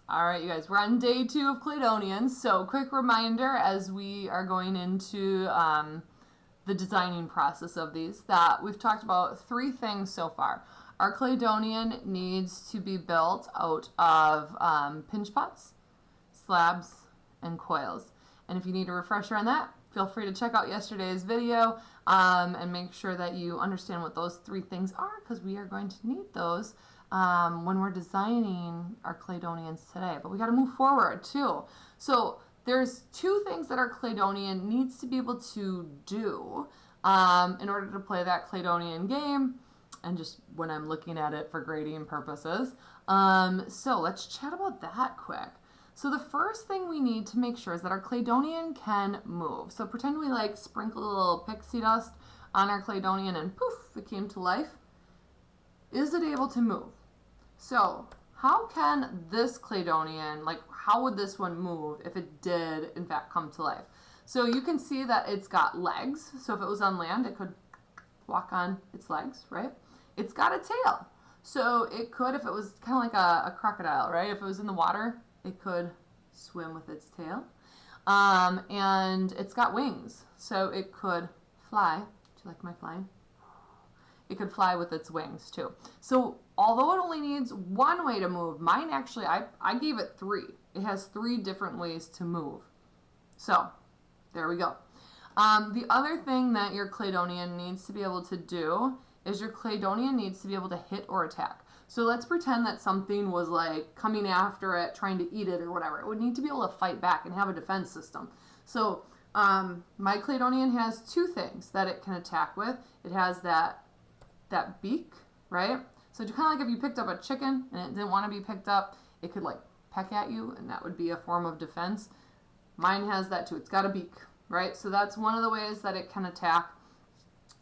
All right, you guys, we're on day 2 of Claydonians. So quick reminder as we are going into the designing process of these that we've talked about 3 things so far. Our Claydonian needs to be built out of pinch pots, slabs, and coils. And if you need a refresher on that, feel free to check out yesterday's video and make sure that you understand what those 3 things are, because we are going to need those when we're designing our Claydonians today. But we got to move forward too. So there's 2 things that our Claydonian needs to be able to do in order to play that Claydonian game, and just when I'm looking at it for grading purposes. So let's chat about that quick. So the first thing we need to make sure is that our Claydonian can move. So pretend we like sprinkle a little pixie dust on our Claydonian and poof, it came to life. Is it able to move? So how can this Claydonian, like how would this one move if it did in fact come to life? So you can see that it's got legs. So if it was on land, it could walk on its legs, right? It's got a tail. So it could, if it was kind of like a crocodile, right? If it was in the water, it could swim with its tail. And it's got wings. So it could fly. Do you like my flying? It could fly with its wings too. So although it only needs 1 way to move, mine actually, I gave it 3. It has 3 different ways to move. So there we go. The other thing that your Claydonian needs to be able to do is your Claydonian needs to be able to hit or attack. So let's pretend that something was like coming after it, trying to eat it or whatever. It would need to be able to fight back and have a defense system. So my Claydonian has 2 things that it can attack with. It has that beak, right? So kind of like if you picked up a chicken and it didn't want to be picked up, it could like peck at you, and that would be a form of defense. Mine has that too. It's got a beak, right? So that's one of the ways that it can attack.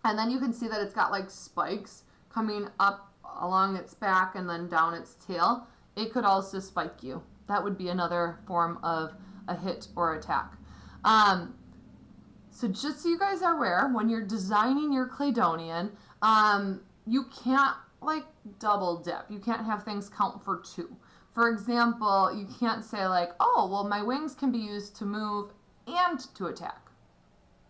And then you can see that it's got like spikes coming up along its back and then down its tail. It could also spike you. That would be another form of a hit or attack. So just so you guys are aware, when you're designing your Claydonian, you can't like double dip. You can't have things count for 2. For example, you can't say like, oh, well, my wings can be used to move and to attack.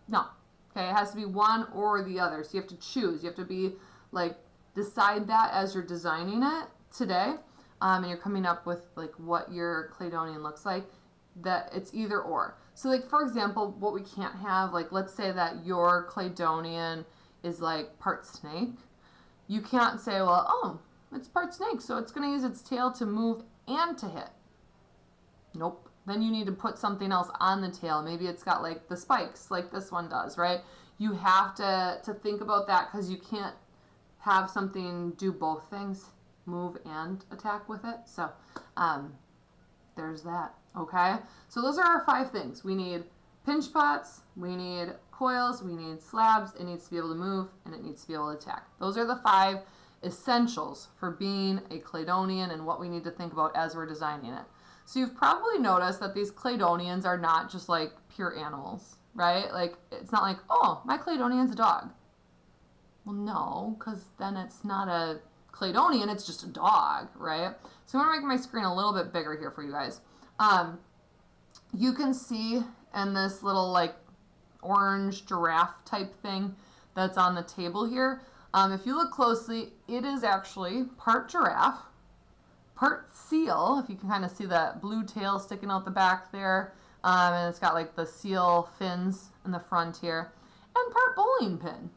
No. Okay, it has to be one or the other. So you have to choose. You have to be like, decide that as you're designing it today, and you're coming up with like what your Claydonian looks like, that it's either or. So like, for example, what we can't have, like let's say that your Claydonian is like part snake. You can't say, well, oh, it's part snake, so it's going to use its tail to move and to hit. Nope. Then you need to put something else on the tail. Maybe it's got like the spikes like this one does, right? You have to think about that, because you can't have something do both things, move and attack with it. So there's that, okay? So those are our 5 things. We need pinch pots, we need coils, we need slabs, it needs to be able to move, and it needs to be able to attack. Those are the 5 essentials for being a Claydonian and what we need to think about as we're designing it. So you've probably noticed that these Claydonians are not just like pure animals, right? Like it's not like, oh, my Claydonian's a dog. Well, no, because then it's not a Claydonian, it's just a dog, right? So I'm going to make my screen a little bit bigger here for you guys. You can see in this little like orange giraffe type thing that's on the table here, if you look closely, it is actually part giraffe, part seal, if you can kind of see that blue tail sticking out the back there, and it's got like the seal fins in the front here, and part bowling pin.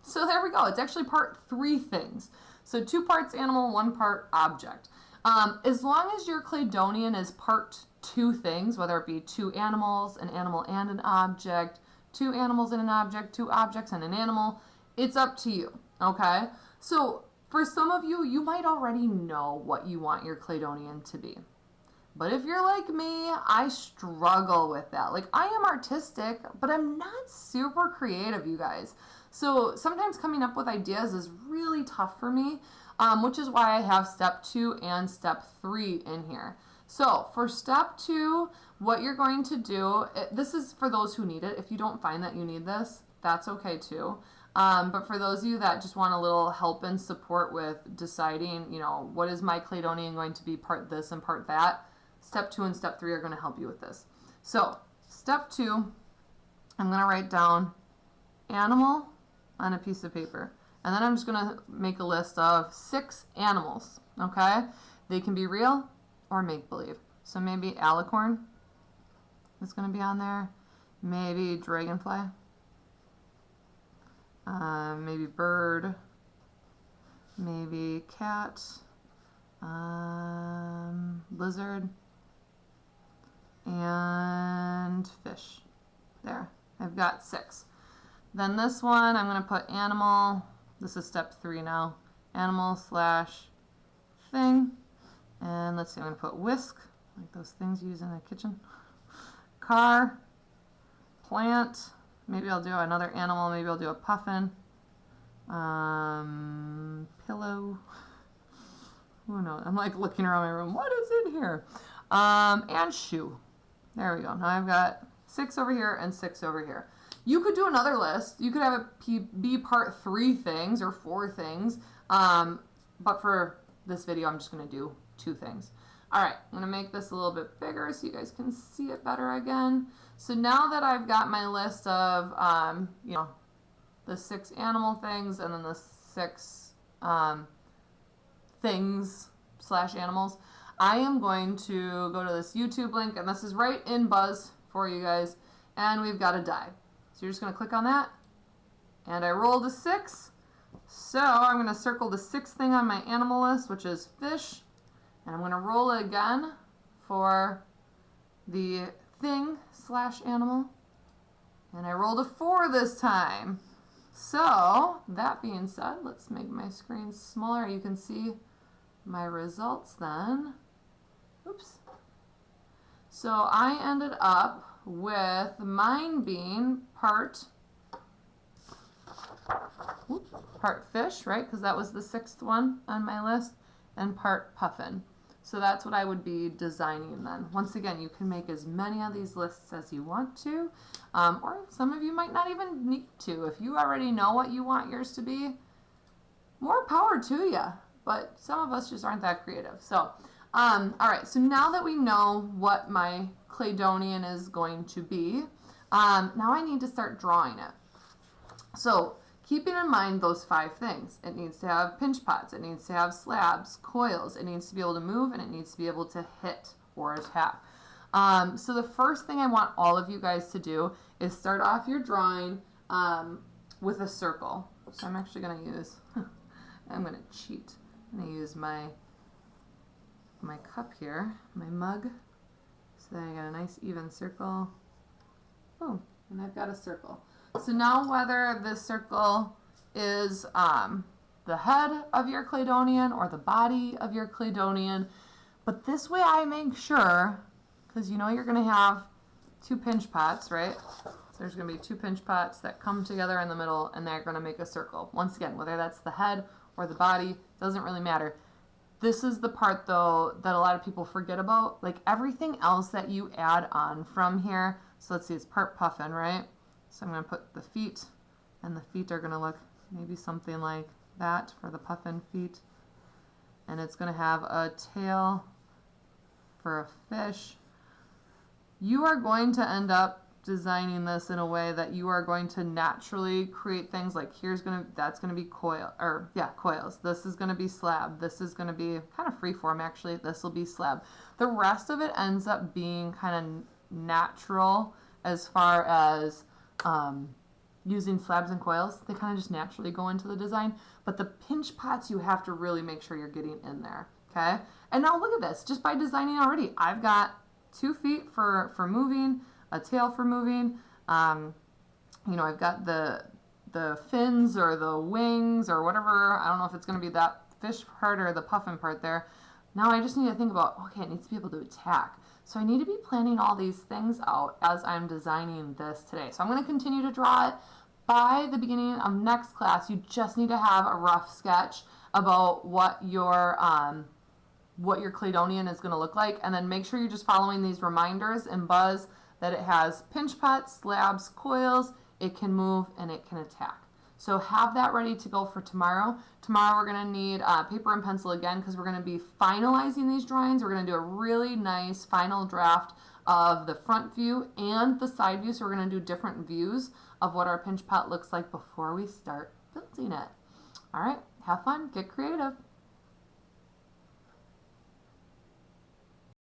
So there we go. It's actually part 3 things. So 2 parts animal, 1 part object. As long as your Claydonian is part 2 things, whether it be 2 animals, an animal and an object, 2 animals and an object, 2 objects and an animal, it's up to you, okay? So for some of you, you might already know what you want your Claydonian to be. But if you're like me, I struggle with that. Like, I am artistic, but I'm not super creative, you guys. So sometimes coming up with ideas is really tough for me, which is why I have step 2 and step 3 in here. So for step 2, what you're going to do, this is for those who need it. If you don't find that you need this, that's okay too. But for those of you that just want a little help and support with deciding, you know, what is my Claydonian going to be, part this and part that, Step 2 and step 3 are going to help you with this. So step 2, I'm going to write down animal on a piece of paper. And then I'm just going to make a list of 6 animals, okay? They can be real or make-believe. So maybe alicorn is going to be on there. Maybe dragonfly. Maybe bird. Maybe cat. Lizard. And fish. There. I've got 6. Then this one, I'm going to put animal. This is step 3 now. Animal / thing. And let's see, I'm going to put whisk, like those things you use in the kitchen. Car. Plant. Maybe I'll do another animal. Maybe I'll do a puffin. Pillow. Who knows? I'm like looking around my room. What is in here? And shoe. There we go. Now I've got 6 over here and 6 over here. You could do another list. You could have it be part 3 things or 4 things. But for this video, I'm just going to do 2 things. All right, I'm going to make this a little bit bigger so you guys can see it better again. So now that I've got my list of, you know, the 6 animal things and then the 6 things / animals, I am going to go to this YouTube link, and this is right in Buzz for you guys, and we've got a die. So you're just going to click on that, and I rolled a 6. So I'm going to circle the 6th thing on my animal list, which is fish, and I'm going to roll it again for the thing / animal, and I rolled a 4 this time. So that being said, let's make my screen smaller. You can see my results then. Oops. So I ended up with mine being part fish, right? Because that was the 6th one on my list, and part puffin. So that's what I would be designing then. Once again, you can make as many of these lists as you want to, or some of you might not even need to. If you already know what you want yours to be, more power to you. But some of us just aren't that creative. So, all right, so now that we know what my Claydonian is going to be, now I need to start drawing it. So keeping in mind those 5 things, it needs to have pinch pots, it needs to have slabs, coils, it needs to be able to move, and it needs to be able to hit or tap. So the first thing I want all of you guys to do is start off your drawing with a circle. So I'm actually going to use, I'm going to cheat. I'm going to use my cup here, my mug, so that I got a nice even circle. Boom, and I've got a circle. So now whether this circle is the head of your Claydonian or the body of your Claydonian, but this way I make sure, because you know you're going to have 2 pinch pots, right? So there's going to be 2 pinch pots that come together in the middle, and they're going to make a circle. Once again, whether that's the head or the body, doesn't really matter. This is the part, though, that a lot of people forget about. Like everything else that you add on from here. So let's see, it's part puffin, right? So I'm going to put the feet, and the feet are going to look maybe something like that for the puffin feet. And it's going to have a tail for a fish. You are going to end up designing this in a way that you are going to naturally create things like that's going to be coils. This is going to be slab. This is going to be kind of freeform actually. This will be slab. The rest of it ends up being kind of natural as far as using slabs and coils. They kind of just naturally go into the design. But the pinch pots, you have to really make sure you're getting in there. Okay? And now look at this. Just by designing already, I've got 2 feet for moving, a tail for moving. You know, I've got the fins or the wings or whatever. I don't know if it's going to be that fish part or the puffin part there. Now I just need to think about, okay, it needs to be able to attack. So I need to be planning all these things out as I'm designing this today. So I'm going to continue to draw it. By the beginning of next class, you just need to have a rough sketch about what your Claydonian is going to look like, and then make sure you're just following these reminders in Buzz that it has pinch pots, slabs, coils, it can move, and it can attack. So have that ready to go for tomorrow. Tomorrow we're going to need paper and pencil again because we're going to be finalizing these drawings. We're going to do a really nice final draft of the front view and the side view. So we're going to do different views of what our pinch pot looks like before we start building it. All right, have fun, get creative.